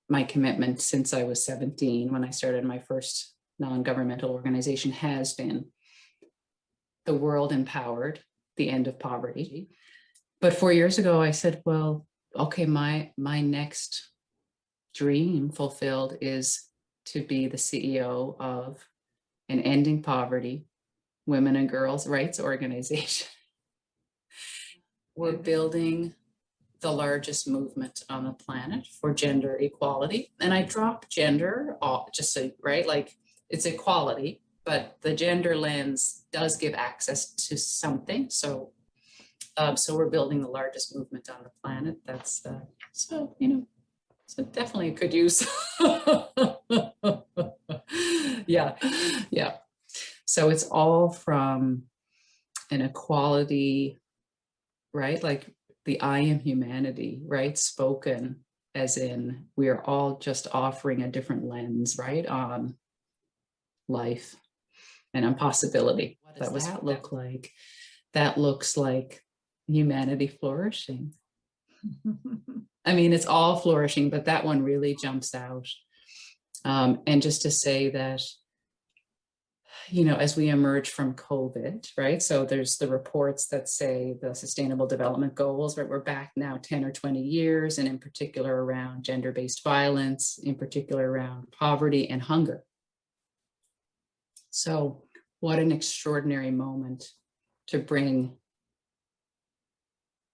my commitment since I was 17, when I started my first non-governmental organization, has been the world empowered, the end of poverty. But 4 years ago, I said, well, okay, my next dream fulfilled is to be the CEO of an ending poverty women and girls rights organization. We're building the largest movement on the planet for gender equality. And I drop gender just so, right? Like, it's equality, but the gender lens does give access to something. So we're building the largest movement on the planet. That's so definitely could use. Yeah. So it's all from an equality, right? Like the I am humanity, right? Spoken as in we are all just offering a different lens, right? On life and on possibility. What does that look like? That looks like humanity flourishing. I mean, it's all flourishing, but that one really jumps out. And just to say that, as we emerge from COVID, right? So there's the reports that say the Sustainable Development Goals, right? We're back now 10 or 20 years, and in particular around gender-based violence, in particular around poverty and hunger. So what an extraordinary moment to bring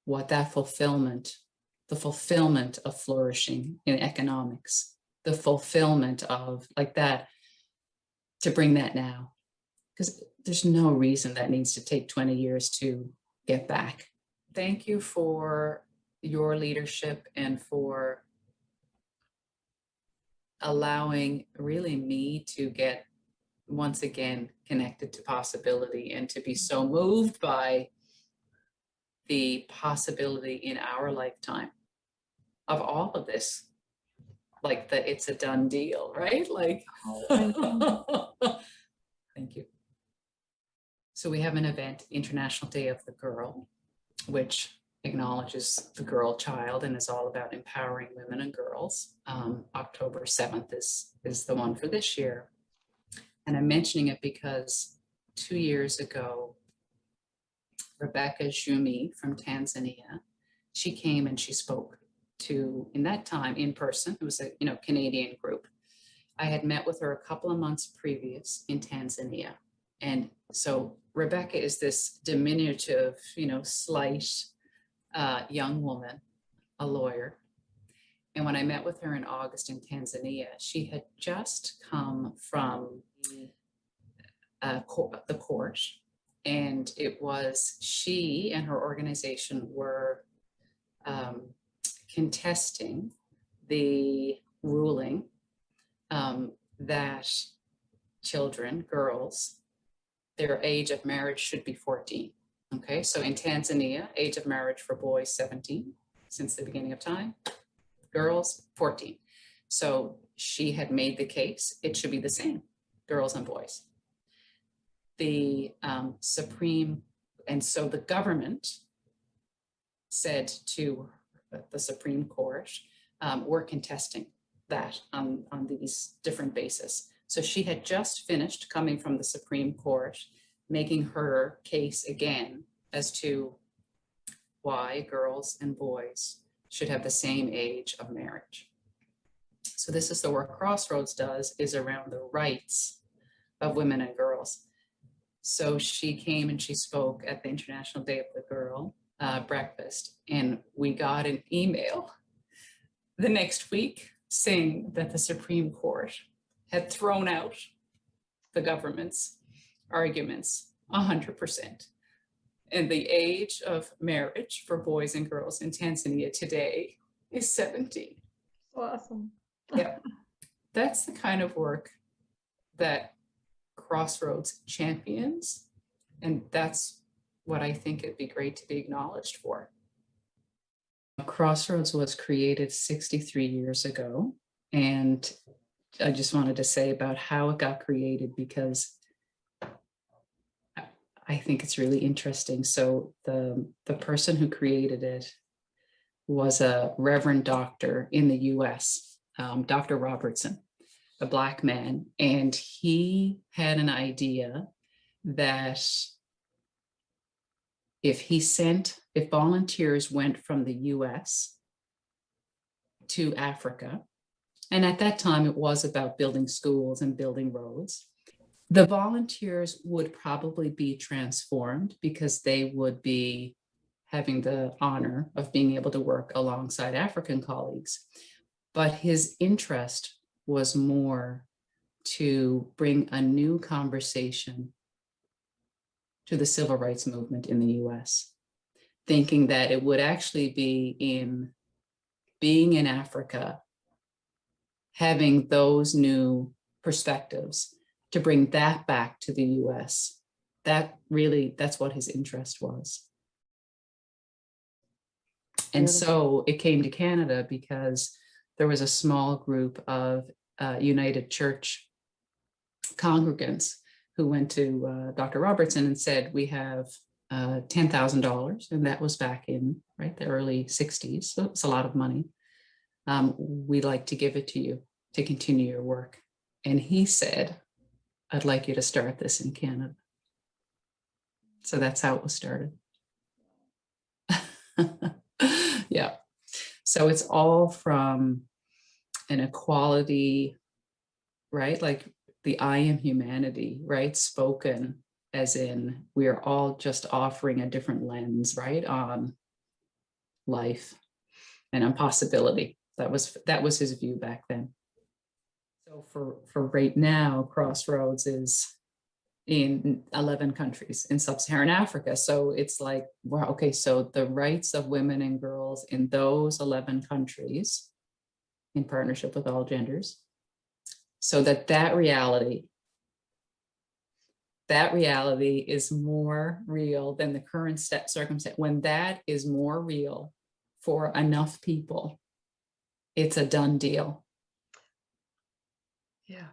what that fulfillment, the fulfillment of flourishing in economics, the fulfillment of like that, to bring that now. Because there's no reason that needs to take 20 years to get back. Thank you for your leadership and for allowing really me to get once again connected to possibility and to be so moved by the possibility in our lifetime of all of this. Like that it's a done deal, right? Like, thank you. So we have an event, International Day of the Girl, which acknowledges the girl child and is all about empowering women and girls. October 7th is the one for this year. And I'm mentioning it because 2 years ago, Rebecca Jumi from Tanzania, she came and she spoke to, in that time, in person. It was a Canadian group. I had met with her a couple of months previous in Tanzania. And so Rebecca is this diminutive, slight young woman, a lawyer. And when I met with her in August in Tanzania, she had just come from the court. And it was she and her organization were contesting the ruling that children, girls, their age of marriage should be 14. Okay, so in Tanzania, age of marriage for boys, 17, since the beginning of time. Girls, 14. So she had made the case, it should be the same, girls and boys. The Supreme, and so the government said to the Supreme Court, we're contesting that on these different bases. So she had just finished coming from the Supreme Court, making her case again as to why girls and boys should have the same age of marriage. So this is the work Crossroads does, is around the rights of women and girls. So she came and she spoke at the International Day of the Girl breakfast, and we got an email the next week saying that the Supreme Court had thrown out the government's arguments 100%. And the age of marriage for boys and girls in Tanzania today is 17. Awesome. Yeah, that's the kind of work that Crossroads champions, and that's what I think it'd be great to be acknowledged for. Crossroads was created 63 years ago, and I just wanted to say about how it got created because I think it's really interesting. So the person who created it was a reverend doctor in the US, Dr. Robertson, a Black man, and he had an idea that if volunteers went from the US to Africa, and at that time it was about building schools and building roads, the volunteers would probably be transformed because they would be having the honor of being able to work alongside African colleagues. But his interest was more to bring a new conversation to the civil rights movement in the US, thinking that it would actually be in being in Africa, having those new perspectives to bring that back to the US. That's what his interest was. And so it came to Canada because there was a small group of United Church congregants who went to Dr. Robertson and said, we have $10,000, and that was back in the early 60s, so it's a lot of money. We'd like to give it to you to continue your work. And he said, I'd like you to start this in Canada. So that's how it was started. Yeah. So it's all from an equality, right? Like the I am humanity, right? Spoken as in we are all just offering a different lens, right? On life and on possibility. That was his view back then. So for right now, Crossroads is in 11 countries in sub-Saharan Africa. So it's like, wow, okay, so the rights of women and girls in those 11 countries in partnership with all genders, so that reality is more real than the current circumstance. When that is more real for enough people, it's a done deal. Yeah.